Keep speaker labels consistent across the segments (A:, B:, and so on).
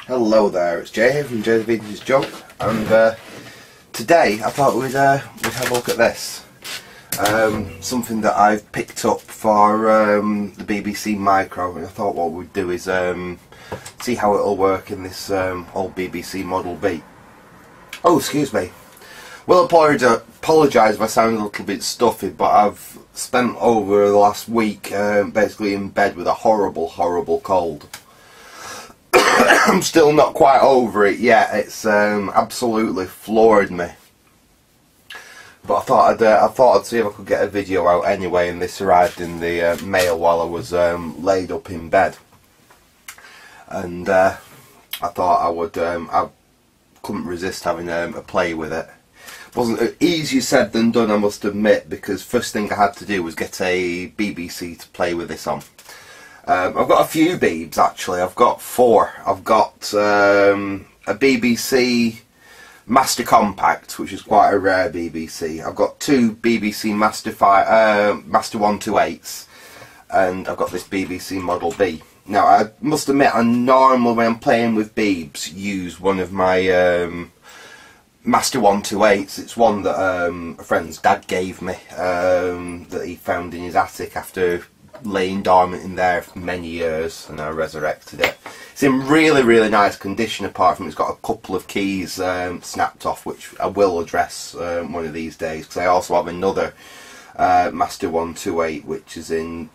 A: Hello there, it's Jay here from Jay's Vintage Junk, and today I thought we'd have a look at this. Something that I've picked up for the BBC Micro, and I thought what we'd do is see how it'll work in this old BBC Model B. Oh, excuse me. Well, apologise if I sound a little bit stuffy, but I've spent over the last week basically in bed with a horrible cold. I'm still not quite over it yet. It's absolutely floored me. But I thought I'd see if I could get a video out anyway, and this arrived in the mail while I was laid up in bed. And I thought I would. I couldn't resist having a play with it. Wasn't easier said than done, I must admit, because first thing I had to do was get a BBC to play with this on. I've got a few Beebs actually. I've got 4. I've got a BBC Master Compact, which is quite a rare BBC. I've got 2 BBC Master 128s, and I've got this BBC Model B. Now I must admit, I normally when I'm playing with Beebs use one of my Master 128s. It's one that a friend's dad gave me that he found in his attic after laying dormant in there for many years, and I resurrected it. It's in really nice condition, apart from it's got a couple of keys snapped off, which I will address one of these days, because I also have another Master 128 which is in,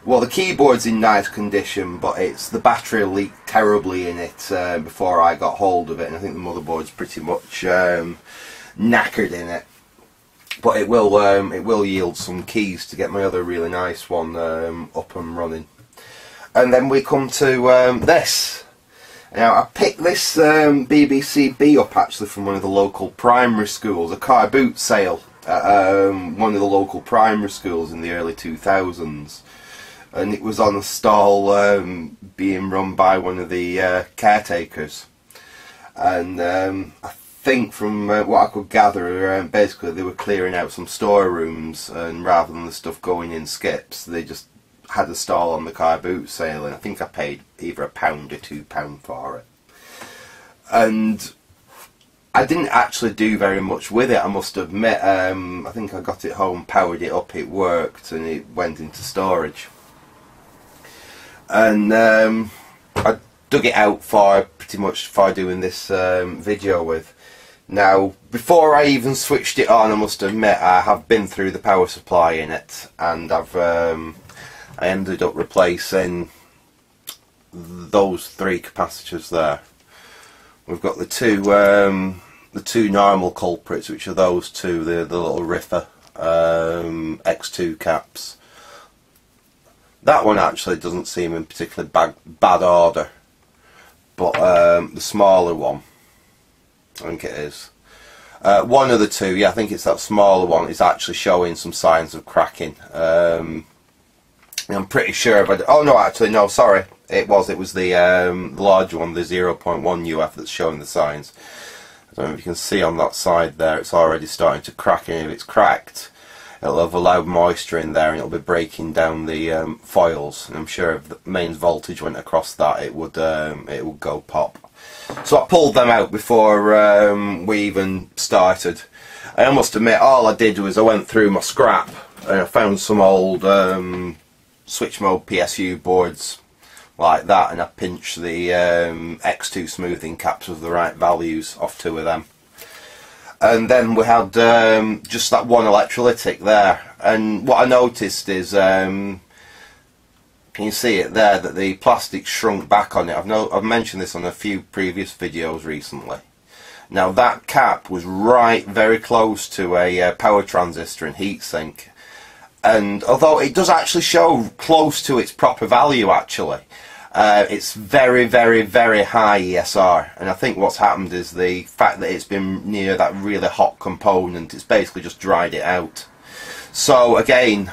A: well, the keyboard's in nice condition, but it's the battery leaked terribly in it before I got hold of it, and I think the motherboard's pretty much knackered in it. But it will yield some keys to get my other really nice one up and running. And then we come to this. Now I picked this BBC B up actually from one of the local primary schools, a car boot sale at one of the local primary schools in the early 2000s. And it was on a stall being run by one of the caretakers. And I think from what I could gather, basically they were clearing out some storerooms, and rather than the stuff going in skips, they just had a stall on the car boot sale, and I think I paid either £1 or £2 for it. And I didn't actually do very much with it, I must admit. I think I got it home, powered it up, it worked, and it went into storage. And I dug it out for pretty much for doing this video with. Now, before I even switched it on, I must admit I have been through the power supply in it, and I ended up replacing those 3 capacitors there. We've got the two normal culprits, which are those 2, the little Riffer X2 caps. That one actually doesn't seem in particularly bad order, but the smaller one, I think it is. One of the 2, yeah, I think it's that smaller one, is actually showing some signs of cracking. I'm pretty sure, but oh no, actually no, sorry, it was the larger one, the 0.1 UF, that's showing the signs. I don't know if you can see on that side there, it's already starting to crack, and if it's cracked, it'll have allowed moisture in there, and it'll be breaking down the foils. And I'm sure if the mains voltage went across that, it would go pop. So I pulled them out before we even started. I must admit, all I did was I went through my scrap and I found some old switch mode PSU boards like that, and I pinched the X2 smoothing caps with the right values off 2 of them. And then we had just that one electrolytic there, and what I noticed is, can you see it there, that the plastic shrunk back on it? I've mentioned this on a few previous videos recently. Now that cap was very close to a power transistor and heatsink, and although it does actually show close to its proper value actually, it's very high ESR, and I think what's happened is the fact that it's been near that really hot component, it's basically just dried it out. So again,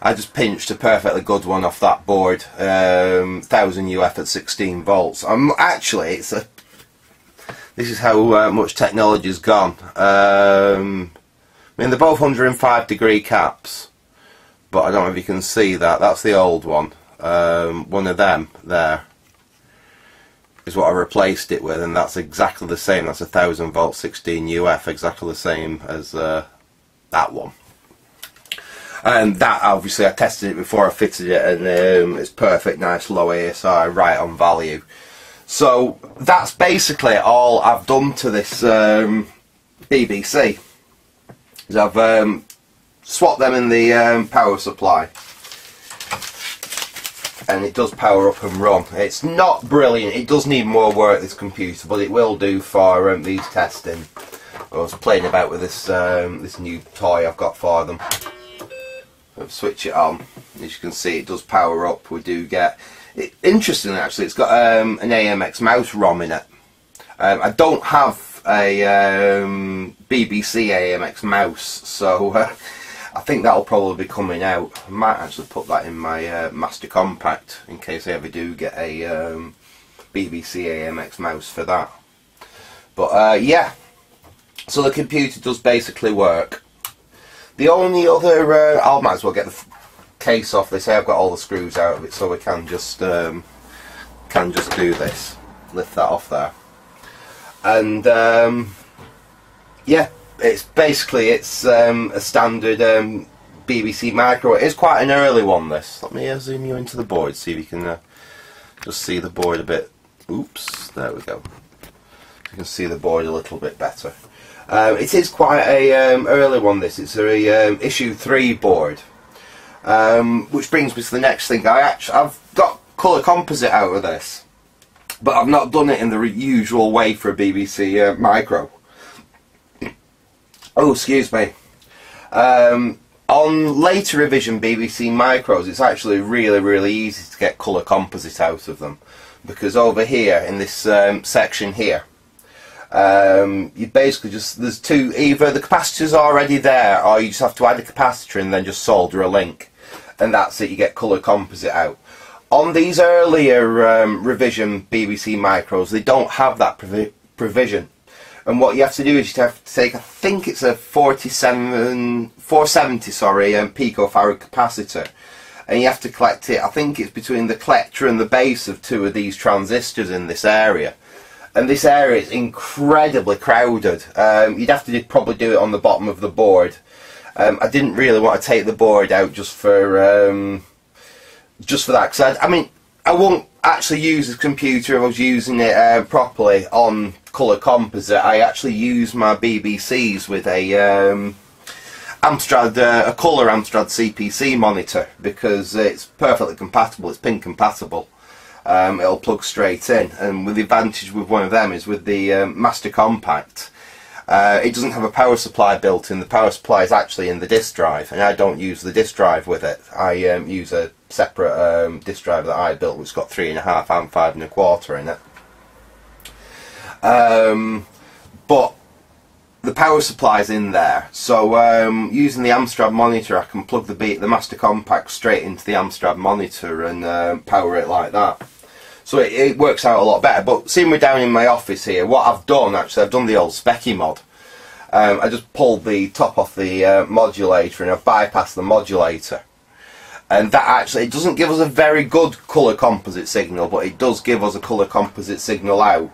A: I just pinched a perfectly good one off that board, 1000 UF at 16 volts. Actually, this is how much technology's gone. I mean, they're both 105-degree caps, but I don't know if you can see that. That's the old one. One of them there is what I replaced it with, and that's exactly the same. That's a 1000 volt 16 UF, exactly the same as that one. And that, obviously, I tested it before I fitted it, and it's perfect, nice low ASI, right on value. So that's basically all I've done to this BBC. Is I've swapped them in the power supply, and it does power up and run. It's not brilliant, it does need more work, this computer, but it will do for these testing. I was playing about with this this new toy I've got for them. Switch it on, as you can see it does power up. We do get it, interestingly actually, it's got an AMX mouse ROM in it. I don't have a BBC AMX mouse, so I think that'll probably be coming out. I might actually put that in my Master Compact in case I ever do get a BBC AMX mouse for that. But yeah, so the computer does basically work. The only other, I might as well get the case off this. I've got all the screws out of it, so we can just do this. Lift that off there, and yeah, it's basically a standard BBC micro. It is quite an early one. This. Let me zoom you into the board, see if you can just see the board a bit. Oops, there we go. You can see the board a little bit better. It is quite a early one. This it's a issue 3 board, which brings me to the next thing. I've got colour composite out of this, but I've not done it in the usual way for a BBC micro. Oh, excuse me. On later revision BBC micros, it's actually really easy to get colour composite out of them, because over here in this section here, you basically just, there's two, either the capacitor's already there, or you just have to add a capacitor and then just solder a link, and that's it, you get colour composite out. On these earlier revision BBC micros, they don't have that provision, and what you have to do is you have to take, I think it's a 470 picofarad capacitor, and you have to collect it, I think it's between the collector and the base of 2 of these transistors in this area. And this area is incredibly crowded. You'd have to probably do it on the bottom of the board. I didn't really want to take the board out just for that, because I mean, I won't actually use this computer if I was using it properly on colour composite. I actually use my BBCs with a Amstrad, a colour Amstrad CPC monitor, because it's perfectly compatible. It's pin compatible. It'll plug straight in, and with the advantage with one of them is with the Master Compact, it doesn't have a power supply built in. The power supply is actually in the disk drive, and I don't use the disk drive with it. I use a separate disk drive that I built, which has got 3.5 and 5 1/4 in it. But the power supply is in there, so using the Amstrad monitor, I can plug the Master Compact straight into the Amstrad monitor and power it like that. So it works out a lot better. But seeing we're down in my office here, what I've done, actually, I've done the old SPI mod. I just pulled the top off the modulator, and I've bypassed the modulator. And that actually, it doesn't give us a very good colour composite signal, but it does give us a colour composite signal out,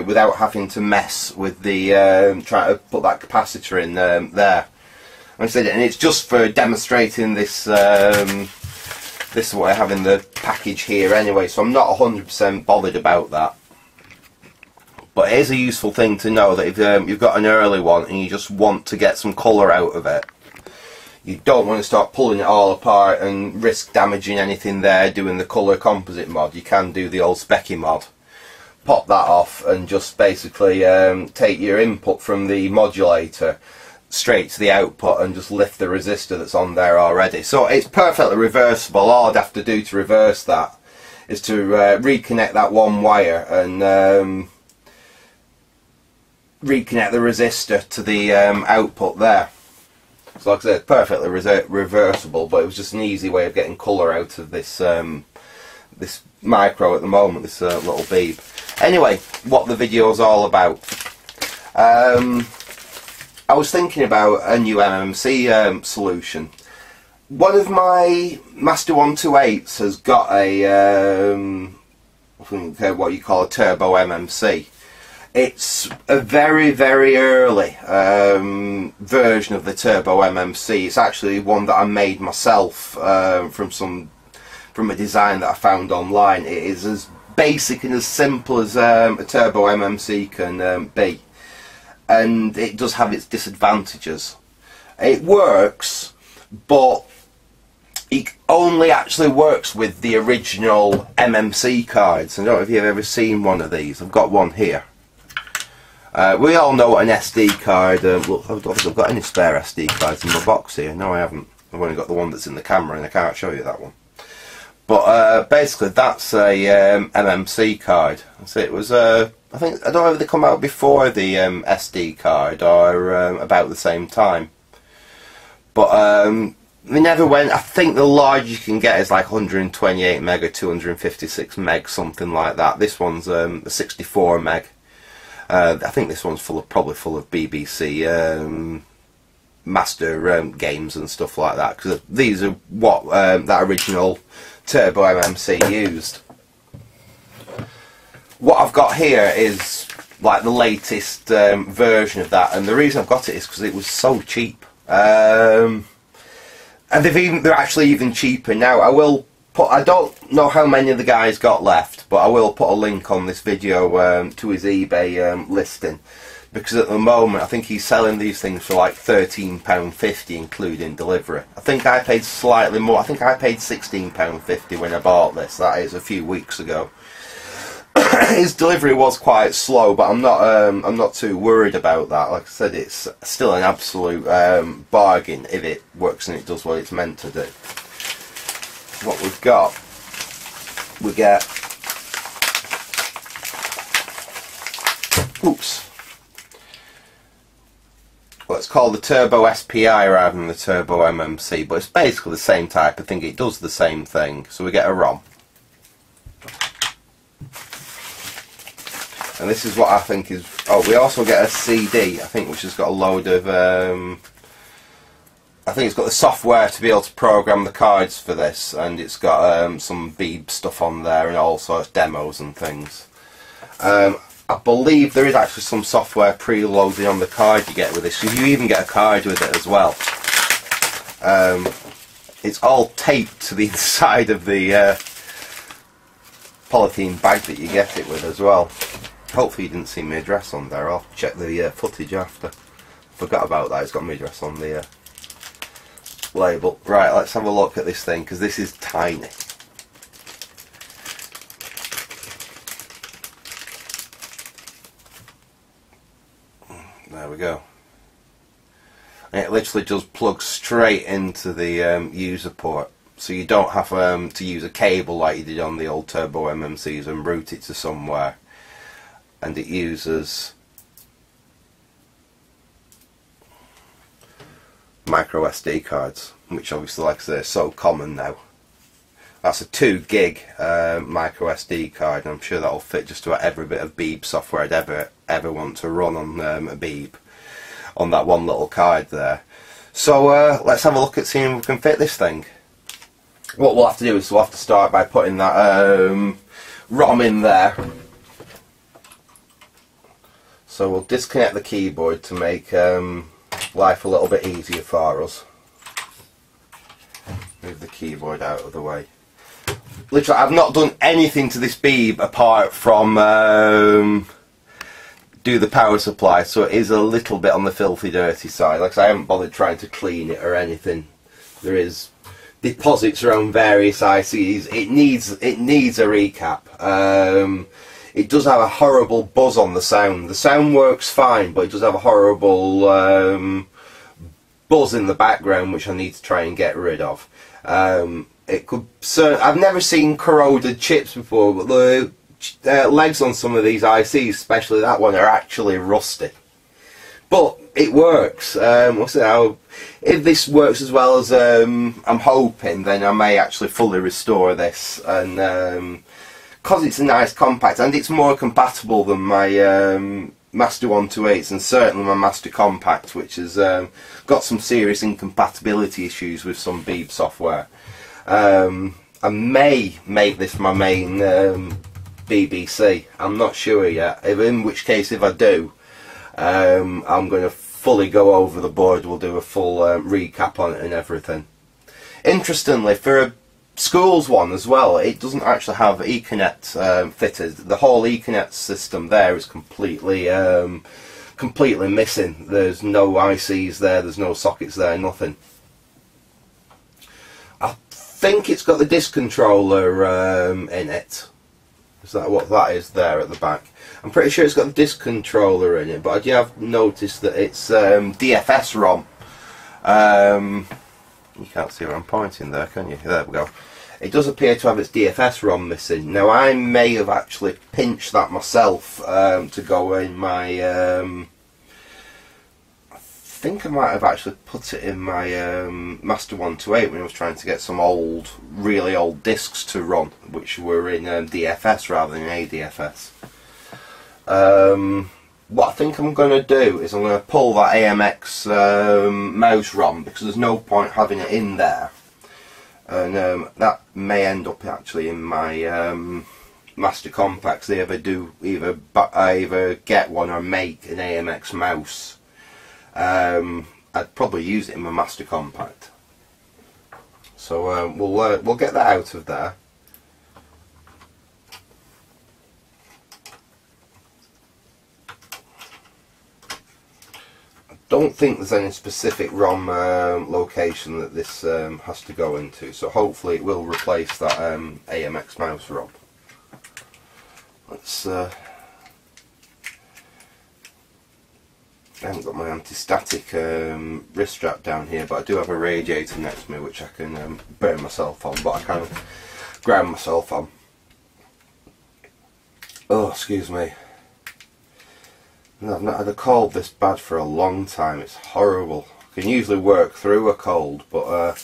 A: without having to mess with the trying to put that capacitor in there. Like I said, and it's just for demonstrating this. This is what I have in the package here anyway, so I'm not 100% bothered about that. But it is a useful thing to know that if you've got an early one and you just want to get some colour out of it, you don't want to start pulling it all apart and risk damaging anything there doing the colour composite mod. You can do the old SPI mod. Pop that off and just basically take your input from the modulator straight to the output and just lift the resistor that's on there already. So it's perfectly reversible. All I'd have to do to reverse that is to reconnect that one wire and reconnect the resistor to the output there. So like I said, perfectly reversible, but it was just an easy way of getting colour out of this this micro at the moment, this little Beeb. Anyway, what the video is all about. I was thinking about a new MMC solution. One of my Master 128s has got a something what you call a Turbo MMC. It's a very, very early version of the Turbo MMC. It's actually one that I made myself from a design that I found online. It is as basic and as simple as a Turbo MMC can be, and it does have its disadvantages. It works, but it only actually works with the original MMC cards. I don't know if you've ever seen one of these. I've got one here. We all know what an SD card. Look, I don't think I've got any spare SD cards in my box here. No, I haven't. I've only got the one that's in the camera, and I can't show you that one. But basically, that's a MMC card. So it was. I think I don't know if they come out before the SD card or about the same time. But they never went. I think the largest you can get is like 128 meg or 256 meg, something like that. This one's a 64 meg. I think this one's probably full of BBC master games and stuff like that, because these are what that original Turbo MMC used. What I've got here is like the latest version of that, and the reason I've got it is because it was so cheap. And they're actually even cheaper now. I don't know how many of the guys got left, but I will put a link on this video to his eBay listing, because at the moment I think he's selling these things for like £13.50 including delivery. I think I paid slightly more. I think I paid £16.50 when I bought this. That is a few weeks ago. His delivery was quite slow, but I'm not too worried about that. Like I said, it's still an absolute bargain if it works and it does what it's meant to do. What we've got, we get, oops, well, it's called the Turbo SPI rather than the Turbo MMC, but it's basically the same type of thing. It does the same thing. So we get a ROM, and this is what I think is, oh, we also get a CD, I think, which has got a load of I think it's got the software to be able to program the cards for this, and it's got some Beeb stuff on there and all sorts of demos and things. I believe there is actually some software preloaded on the card you get with this, so you even get a card with it as well. It's all taped to the inside of the polythene bag that you get it with as well. Hopefully you didn't see my address on there. I'll check the footage after. Forgot about that. It's got my address on the label. Right, let's have a look at this thing, because this is tiny. There we go. And it literally just plugs straight into the user port, so you don't have to use a cable like you did on the old Turbo MMCs and route it to somewhere. And it uses micro SD cards, which obviously, like I say, are so common now. That's a 2 gig micro SD card, and I'm sure that'll fit just about every bit of Beeb software I'd ever want to run on a Beeb, on that one little card there. So let's have a look at seeing if we can fit this thing. What we'll have to do is we'll have to start by putting that ROM in there. So we'll disconnect the keyboard to make life a little bit easier for us. Move the keyboard out of the way. Literally, I've not done anything to this Beeb apart from do the power supply, so it is a little bit on the filthy dirty side. Like I say, I haven't bothered trying to clean it or anything. There is deposits around various ICs. It needs a recap. It does have a horrible buzz on the sound. The sound works fine, but it does have a horrible buzz in the background, which I need to try and get rid of. It could. I've never seen corroded chips before, but the legs on some of these ICs, especially that one, are actually rusty. But it works. If this works as well as I'm hoping, then I may actually fully restore this, and because it's a nice compact, and it's more compatible than my Master 128s, and certainly my Master Compact, which has got some serious incompatibility issues with some Beeb software. I may make this my main BBC. I'm not sure yet, in which case if I do, I'm going to fully go over the board. We'll do a full recap on it and everything. Interestingly, for a schools one as well, it doesn't actually have Ethernet fitted. The whole Ethernet system there is completely missing. There's no ICs there, there's no sockets there, nothing. I think it's got the disc controller in it. Is that what that is there at the back? I'm pretty sure it's got the disc controller in it, but I do have noticed that it's DFS ROM. You can't see where I'm pointing there, can you? There we go. It does appear to have its DFS ROM missing. Now I may have actually pinched that myself to go in my... I think I might have actually put it in my Master 128 when I was trying to get some old, really old discs to run, which were in DFS rather than ADFS. What I think I'm going to do is I'm going to pull that AMX mouse ROM, because there's no point having it in there, and that may end up actually in my Master Compacts. They either get one or make an AMX mouse. I'd probably use it in my Master Compact. So we'll get that out of there. I don't think there's any specific ROM location that this has to go into, so hopefully it will replace that AMX mouse ROM. Let's I haven't got my anti-static wrist strap down here, but I do have a radiator next to me which I can burn myself on, but I can't ground myself on. Oh, excuse me. No, I've not had a cold this bad for a long time. It's horrible. I can usually work through a cold, but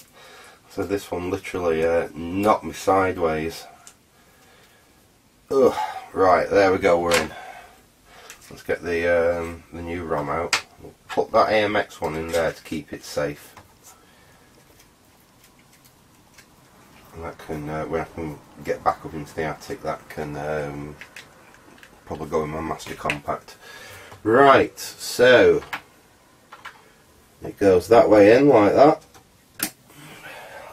A: so this one literally knocked me sideways. Ugh. Right, there we go, we're in. Let's get the new ROM out. We'll put that AMX one in there to keep it safe. And that can, when I can get back up into the attic, that can probably go in my Master Compact. Right, so it goes that way in like that.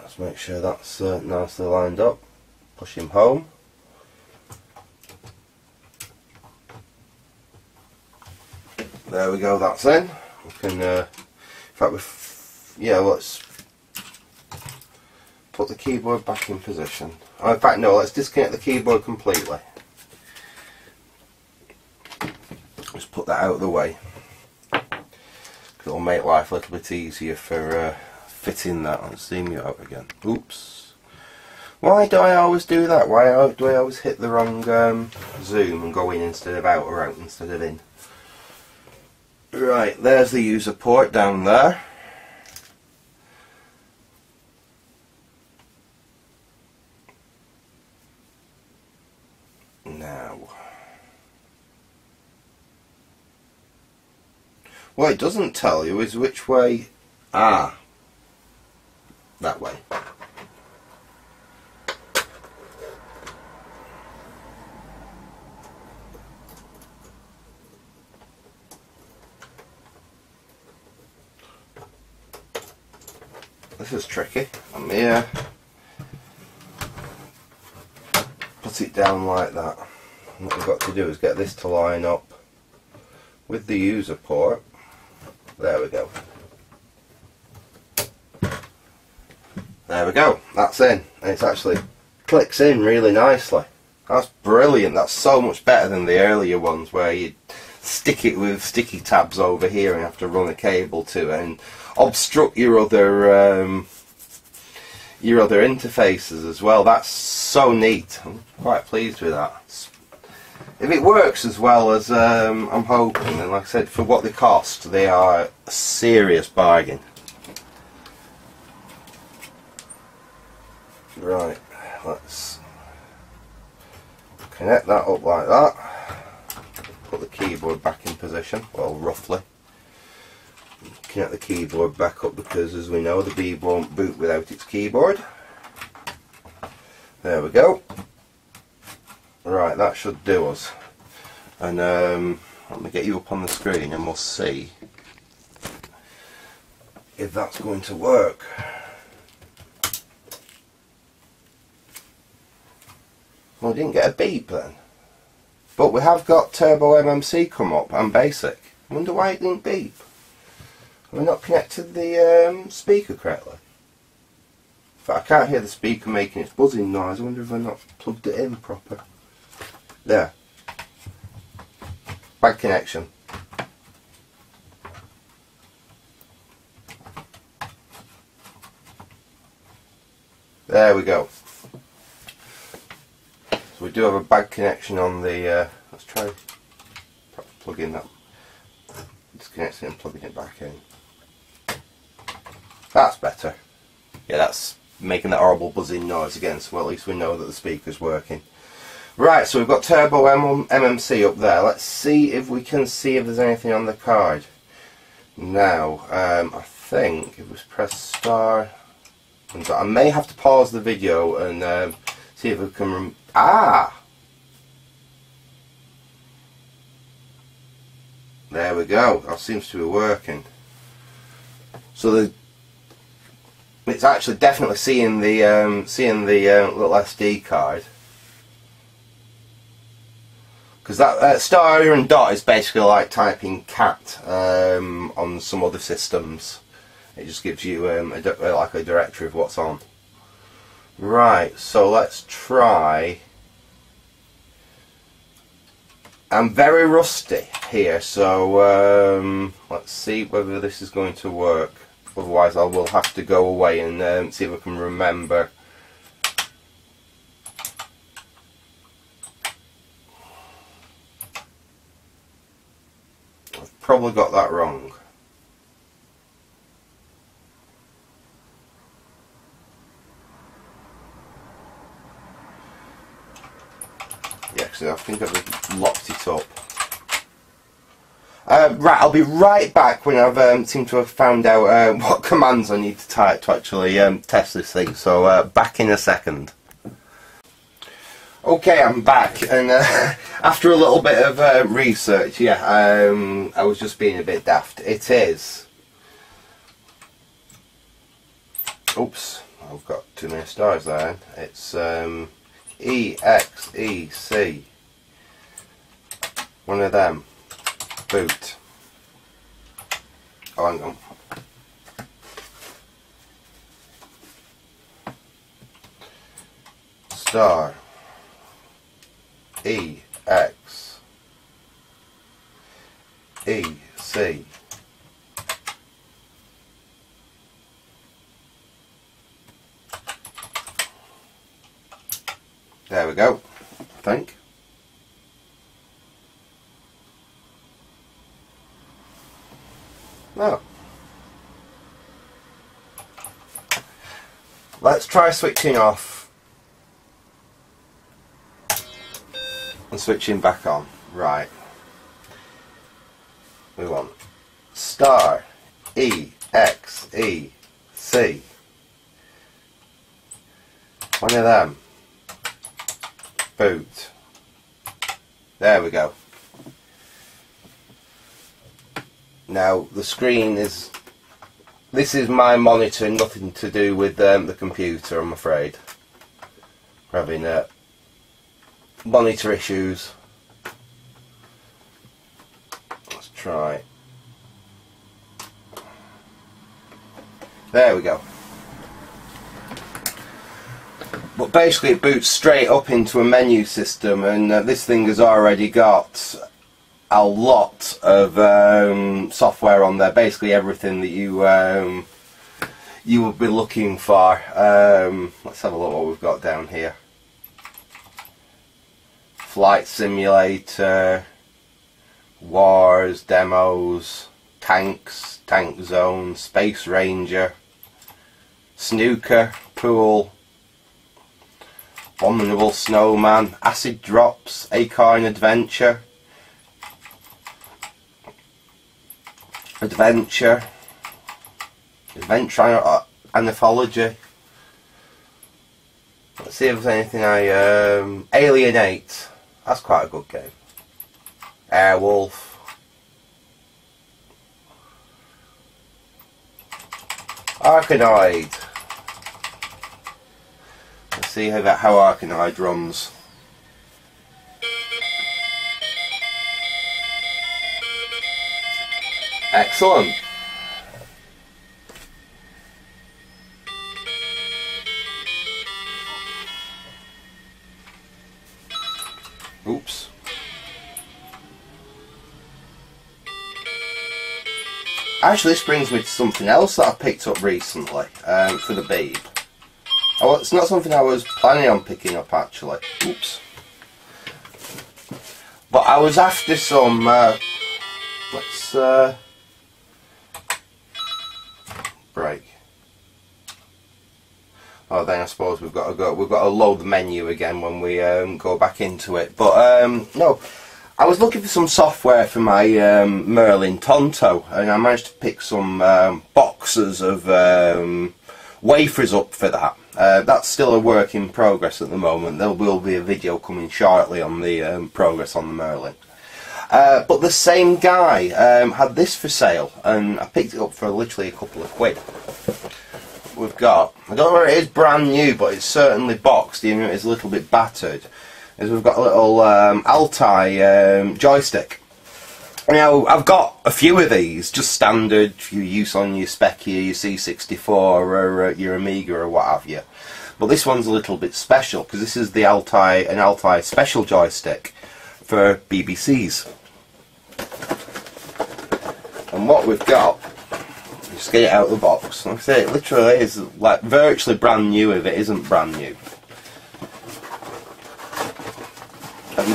A: Let's make sure that's nicely lined up. Push him home. There we go, that's in. We can, in fact, yeah, let's put the keyboard back in position. Oh, in fact, no, let's disconnect the keyboard completely. Just put that out of the way. It'll make life a little bit easier for fitting that. Let's zoom you out again. Oops. Why do I always do that? Why do I always hit the wrong zoom and go in instead of out, or out instead of in? Right, there's the user port down there. Now, what it doesn't tell you is which way. Ah, that way. This is tricky. Let me put it down like that. And what we've got to do is get this to line up with the user port. There we go. There we go. That's in. And it's actually clicks in really nicely. That's brilliant. That's so much better than the earlier ones where you stick it with sticky tabs over here and have to run a cable to it and obstruct your other interfaces as well. That's so neat. I'm quite pleased with that. If it works as well as I'm hoping, and like I said, for what they cost, they are a serious bargain. Right, let's connect that up like that. Put the keyboard back in position, well, roughly. Connect the keyboard back up because, as we know, the Beeb won't boot without its keyboard. There we go. Right, that should do us. And let me get you up on the screen and we'll see if that's going to work. Well, I didn't get a beep then. But we have got Turbo MMC come up and basic. I wonder why it didn't beep. Have we not connected the speaker correctly? In fact, I can't hear the speaker making its buzzing noise. I wonder if I've not plugged it in proper. There. Bad connection. There we go. So we do have a bad connection on the, let's try perhaps plug in that, disconnecting it and plugging it back in. That's better. Yeah, that's making that horrible buzzing noise again, so at least we know that the speaker's working. Right, so we've got Turbo MMC up there. Let's see if we can see if there's anything on the card. Now, I think if we press star, and I may have to pause the video and see if we can there we go. That seems to be working. So it's actually definitely seeing the little SD card. Because that star and dot is basically like typing cat on some other systems. It just gives you like a directory of what's on. Right, so let's try. I'm very rusty here, so let's see whether this is going to work. Otherwise I will have to go away and see if I can remember. I've probably got that wrong. Yeah, because I think I've locked it up. Right, I'll be right back when I've seemed to have found out what commands I need to type to actually test this thing. So back in a second. Okay, I'm back, and after a little bit of research, yeah, I was just being a bit daft. It is. Oops, I've got too many stars there. It's EXEC. One of them. Boot. Oh, hang on. Star. EXEC. There we go, I think. Oh. Let's try switching off and switching back on. Right. We want star EXEC. One of them. Boot. There we go. Now the screen is, this is my monitor, nothing to do with the computer, I'm afraid. We're having monitor issues. Let's try. There we go. But basically it boots straight up into a menu system, and this thing has already got a lot of software on there. Basically everything that you would be looking for. Let's have a look what we've got down here. Flight simulator, wars, demos, tanks, tank zone, space ranger, snooker, pool, abominable snowman, acid drops, acorn adventure, adventure anthology. Let's see if there's anything alienate. That's quite a good game. Airwolf. Arkanoid. Let's see how Arkanoid runs. Excellent. Oops. Actually, this brings me to something else that I picked up recently for the Beeb. Oh, it's not something I was planning on picking up actually. Oops. But I was after some. Let's break. Oh, then I suppose we've got to load the menu again when we go back into it. But no. I was looking for some software for my Merlin Tonto, and I managed to pick some boxes of wafers up for that. That's still a work in progress at the moment. There will be a video coming shortly on the progress on the Merlin. But the same guy had this for sale, and I picked it up for literally a couple of quid. We've got, I don't know whether it is brand new, but it's certainly boxed, even if it's a little bit battered. Is we've got a little Altai joystick. Now, I've got a few of these, just standard, you use on your Specchia, your C64, or your Amiga, or what have you. But this one's a little bit special, because this is the an Altai special joystick for BBCs. And what we've got, just get it out of the box. Like I say, it literally is like virtually brand new if it isn't brand new. And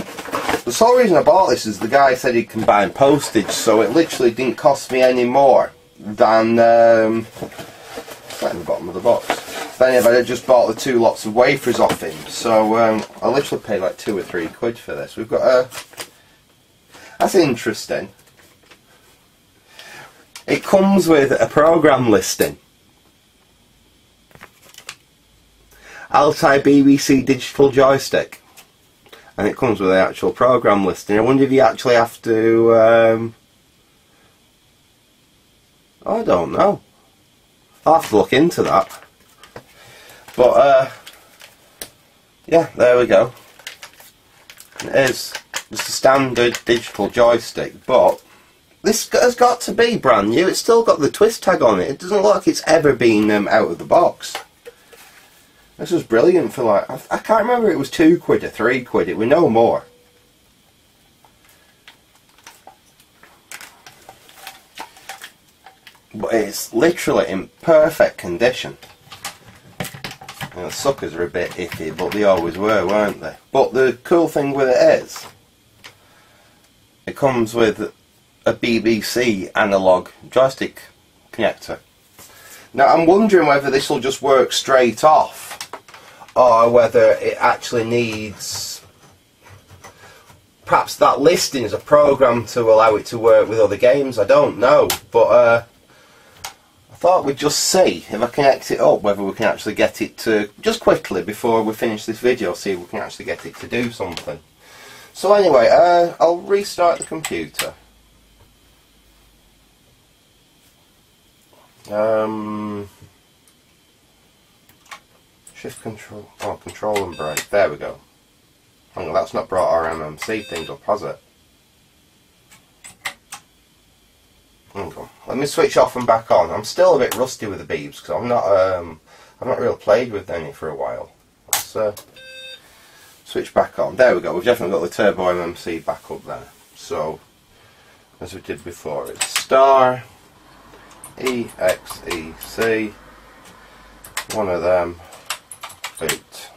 A: the sole reason I bought this is the guy said he'd combine postage, so it literally didn't cost me any more than right in the bottom of the box. Then if I had just bought the 2 lots of wafers off him, so I literally paid like 2 or 3 quid for this. We've got a. That's interesting. It comes with a program listing. Altai BBC digital joystick. And it comes with the actual program listing. I wonder if you actually have to. I don't know. I'll have to look into that. But yeah, there we go. It is just a standard digital joystick, but this has got to be brand new. It's still got the twist tag on it. It doesn't look like it's ever been out of the box. This was brilliant for like, I can't remember if it was 2 quid or 3 quid, it was no more. But it's literally in perfect condition. You know, the suckers are a bit iffy, but they always were, weren't they? But the cool thing with it is, it comes with a BBC analog joystick connector. Now I'm wondering whether this will just work straight off, or whether it actually needs, perhaps that listing is a program to allow it to work with other games. I don't know, but I thought we'd just see if I connect it up, whether we can actually get it to, just quickly before we finish this video, see if we can actually get it to do something. So anyway, I'll restart the computer. Shift control, control and brake, there we go. Hang on, that's not brought our MMC thing up, has it? Hang on, let me switch off and back on. I'm still a bit rusty with the Beebs, because I've not really played with any for a while. Let's switch back on. There we go, we've definitely got the Turbo MMC back up there. So, as we did before, it's star, EXEC, one of them, boot.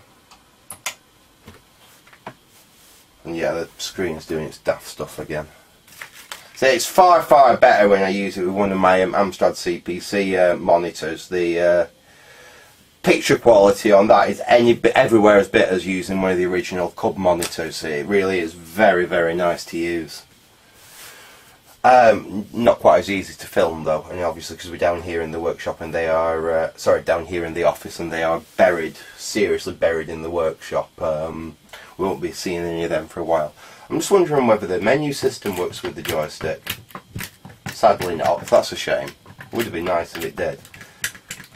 A: And yeah, the screen's doing its daft stuff again. So it's far better when I use it with one of my Amstrad CPC monitors. The picture quality on that is everywhere as bit as using one of the original Cub monitors. It really is very nice to use. Not quite as easy to film though, and obviously because we're down here in the workshop and they are, sorry, down here in the office and they are buried, seriously buried in the workshop. we won't be seeing any of them for a while. I'm just wondering whether the menu system works with the joystick. Sadly not. That's a shame. Would have been nice if it did.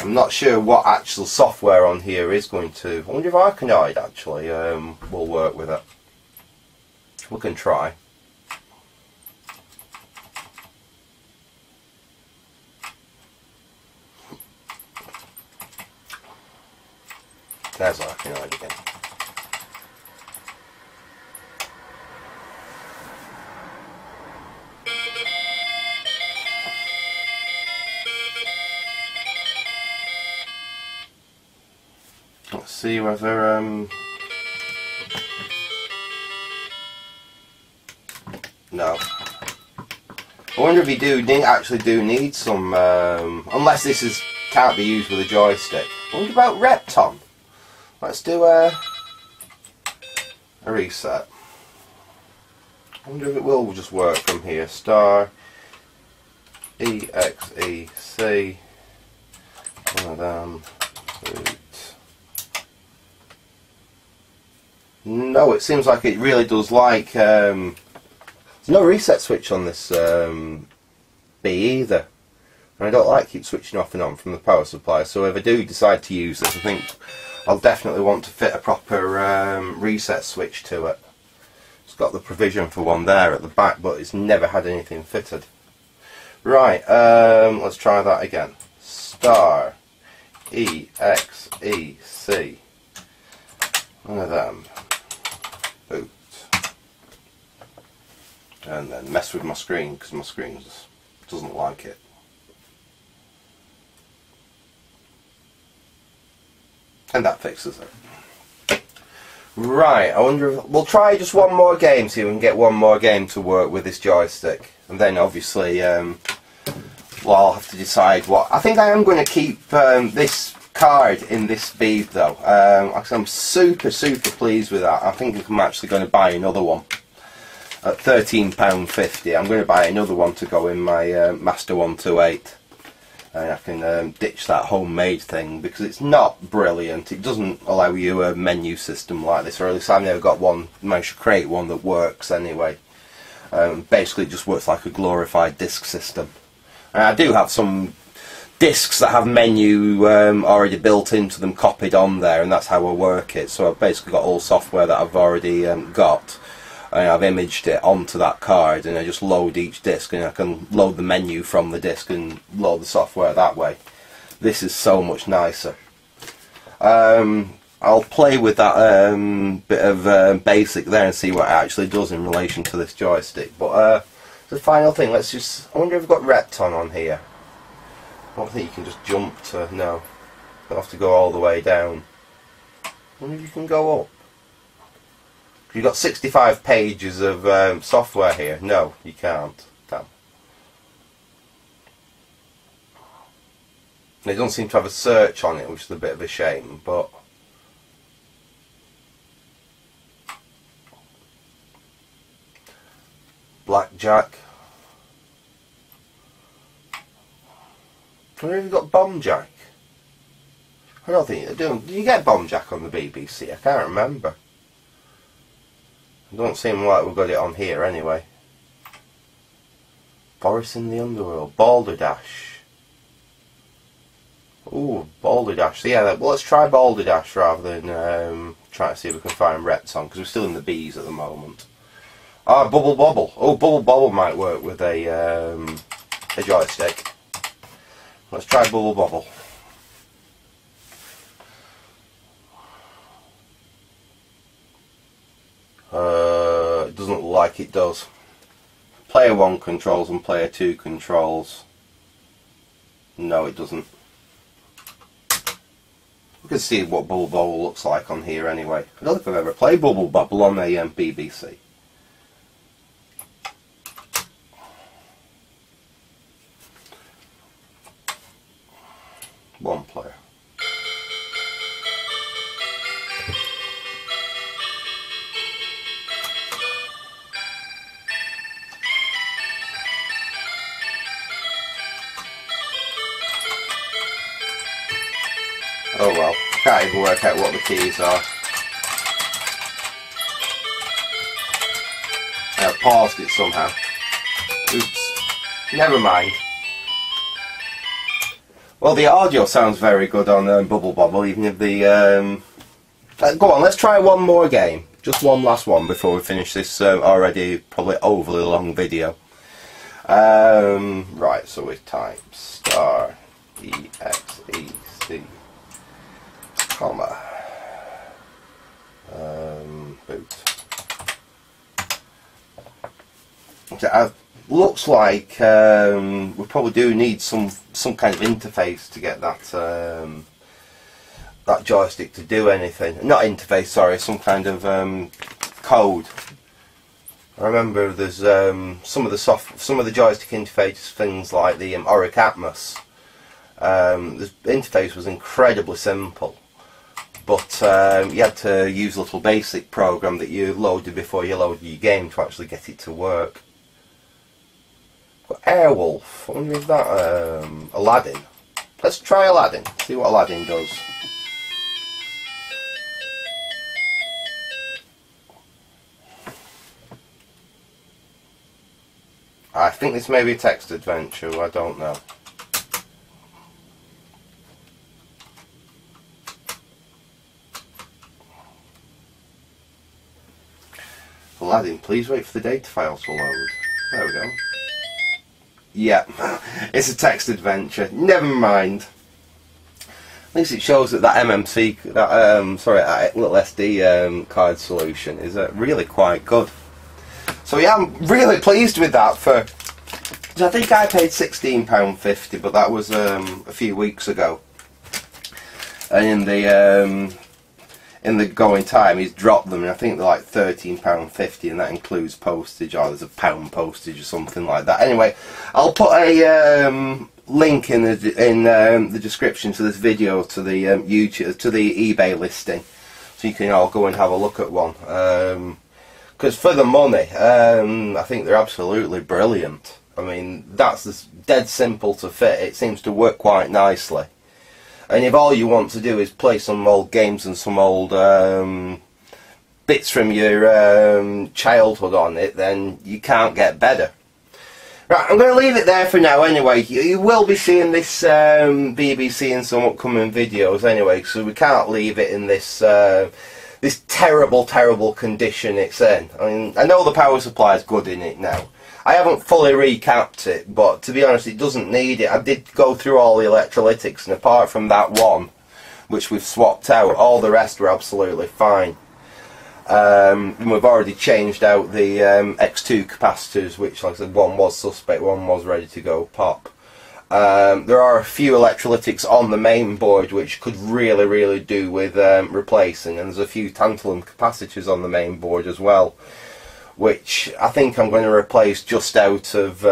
A: I'm not sure what actual software on here is going to... I wonder if Arkanoid actually will work with it. We can try. There's Arkanoid again. Let's see whether no. I wonder if you actually do need some unless this can't be used with a joystick. I wonder about Repton. Let's do a reset. I wonder if it will just work from here. Star EXEC, one of them. Boot. No, it seems like it really does like. There's no reset switch on this B either. And I don't like keep switching off and on from the power supply, so if I do decide to use this, I think I'll definitely want to fit a proper reset switch to it. It's got the provision for one there at the back, but it's never had anything fitted. Right, let's try that again. Star EXEC, one of them. Boot. And then mess with my screen, because my screen just doesn't like it. And that fixes it. Right, I wonder if we'll try just one more game, see if we can get one more game to work with this joystick. And then obviously well, I'll have to decide what. I think I am going to keep this card in this Beeb though. I'm super pleased with that. I think I'm actually going to buy another one at £13.50. I'm going to buy another one to go in my Master 128. And I can ditch that homemade thing because it's not brilliant. It doesn't allow you a menu system like this, or at least I've never got one. I managed to create one that works anyway. Basically it just works like a glorified disk system. And I do have some discs that have menu already built into them, copied on there, and that's how I work it. So I've basically got all software that I've already got, and I've imaged it onto that card, and I just load each disc, and I can load the menu from the disc and load the software that way. This is so much nicer. I'll play with that bit of basic there and see what it actually does in relation to this joystick. But the final thing, I wonder if we've got Repton on here. I don't think you can just jump to, no. You'll have to go all the way down. I wonder if you can go up. You've got 65 pages of software here. No, you can't. Damn. They don't seem to have a search on it, which is a bit of a shame, but... Blackjack. I wonder if you've got Bomb Jack. I don't think you do. Did you get Bomb Jack on the BBC? I can't remember. It don't seem like we've got it on here anyway. Boris in the Underworld. Balderdash. Ooh, Balderdash. So yeah, well, let's try Balderdash rather than trying to see if we can find Repton, because we're still in the B's at the moment. Ah, Bubble Bobble. Oh, Bubble Bobble might work with a joystick. Let's try Bubble Bobble. It doesn't look like it does. Player 1 controls and player 2 controls. No, it doesn't. We can see what Bubble Bobble looks like on here anyway. I don't think I've ever played Bubble Bobble on a BBC. One player. Oh well, can't even work out what the keys are. Paused it somehow. Oops. Never mind. Well, the audio sounds very good on Bubble Bobble, even if the... go on, let's try one more game. Just one last one before we finish this already probably overly long video. Right, so we type star EXEC, comma, boot. Okay, looks like we probably do need some kind of interface to get that that joystick to do anything. Not interface, sorry, some kind of code. I remember there's some of the joystick interface things like the Auric Atmos. The interface was incredibly simple, but you had to use a little basic program that you loaded before you loaded your game to actually get it to work. Got Airwolf. I wonder if that Aladdin. Let's try Aladdin. See what Aladdin does. I think this may be a text adventure, I don't know. Aladdin, please wait for the data file to load. There we go. Yeah, it's a text adventure. Never mind. At least it shows that that MMC, that little SD card solution is really quite good. So yeah, I'm really pleased with that. I think I paid £16.50, but that was a few weeks ago. And in the going time, he's dropped them, and I think they're like £13.50, and that includes postage, or there's a pound postage or something like that. Anyway, I'll put a link in the description to this video to the YouTube, to the eBay listing, so you can all go and have a look at one. Because for the money, I think they're absolutely brilliant. I mean, that's dead simple to fit. It seems to work quite nicely. And if all you want to do is play some old games and some old bits from your childhood on it, then you can't get better. Right, I'm going to leave it there for now anyway. You will be seeing this BBC in some upcoming videos anyway, so we can't leave it in this this terrible, terrible condition it's in. I mean, I know the power supply is good in it now. I haven't fully recapped it, but to be honest, it doesn't need it. I did go through all the electrolytics, and apart from that one, which we've swapped out, all the rest were absolutely fine. And we've already changed out the X2 capacitors, which, like I said, one was suspect, one was ready to go pop. There are a few electrolytics on the main board which could really, really do with replacing, and there's a few tantalum capacitors on the main board as well, which I think I'm going to replace just out of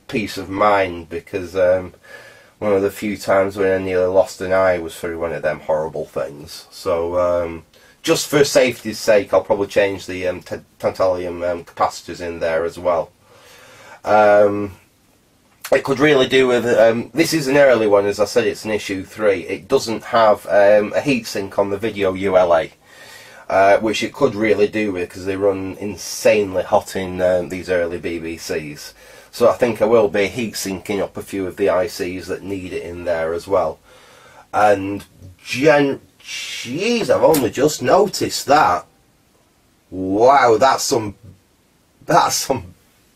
A: peace of mind, because one of the few times when I nearly lost an eye was through one of them horrible things. So just for safety's sake, I'll probably change the tantalum capacitors in there as well. It could really do with, this is an early one, as I said, it's an issue 3. It doesn't have a heatsink on the video ULA. Which it could really do with, because they run insanely hot in these early BBCs. So I think I will be heat sinking up a few of the ICs that need it in there as well. And jeez, I've only just noticed that. Wow, that's some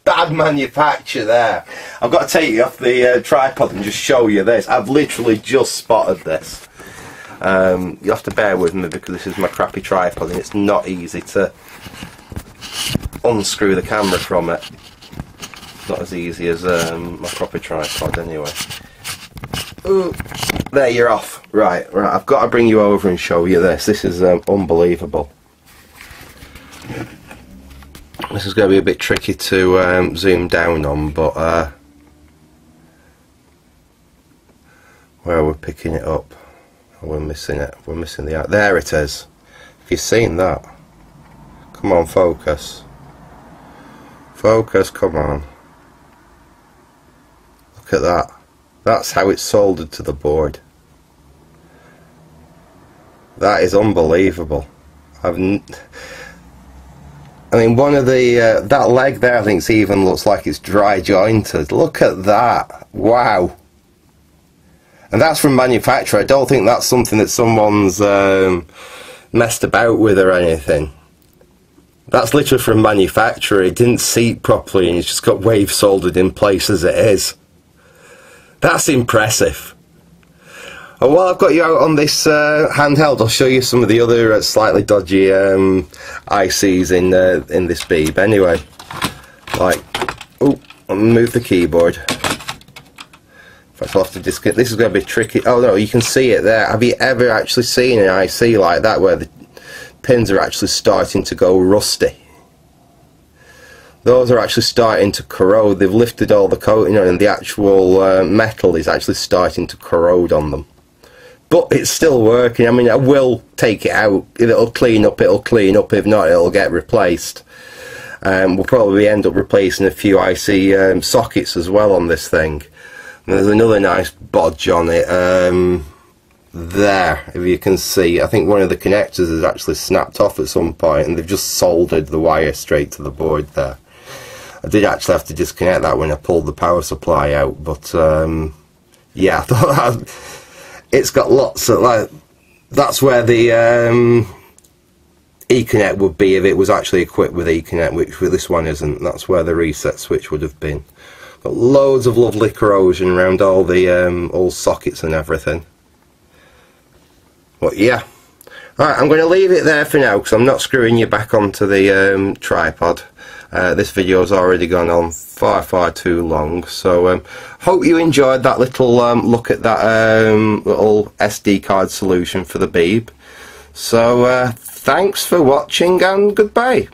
A: bad manufacture there. I've got to take you off the tripod and just show you this. I've literally just spotted this. You have to bear with me because this is my crappy tripod and it's not easy to unscrew the camera from it. Not as easy as my proper tripod anyway. Ooh, there, you're off. Right, I've got to bring you over and show you this. This is unbelievable. This is going to be a bit tricky to zoom down on, but where we're picking it up. We're missing it. We're missing the... There it is. Have you seen that? Come on, focus. Focus, come on. Look at that. That's how it's soldered to the board. That is unbelievable. I mean, one of the that leg there, I think, even looks like it's dry jointed. Look at that! Wow. And that's from manufacturer. I don't think that's something that someone's messed about with or anything. That's literally from manufacturer. It didn't seat properly and it's just got wave soldered in place as it is. That's impressive. And while I've got you out on this handheld, I'll show you some of the other slightly dodgy ICs in this Beeb. Anyway, like, oh, I'll move the keyboard. I'll have to disconnect. This is going to be tricky. Oh no, you can see it there. Have you ever actually seen an IC like that where the pins are actually starting to go rusty? Those are actually starting to corrode. They've lifted all the coating and the actual metal is actually starting to corrode on them. But it's still working. I mean, I will take it out. If it'll clean up, it'll clean up. If not, it'll get replaced. We'll probably end up replacing a few IC sockets as well on this thing. There's another nice bodge on it there, if you can see. I think one of the connectors has actually snapped off at some point and they've just soldered the wire straight to the board there. I did actually have to disconnect that when I pulled the power supply out, but yeah, I thought it's got lots of, like, that's where the Ethernet would be if it was actually equipped with Ethernet, which this one isn't. That's where the reset switch would have been. Got loads of lovely corrosion around all the all sockets and everything. But yeah, alright, I'm going to leave it there for now because I'm not screwing you back onto the tripod. This video has already gone on far too long, so hope you enjoyed that little look at that little SD card solution for the Beeb. So thanks for watching and goodbye.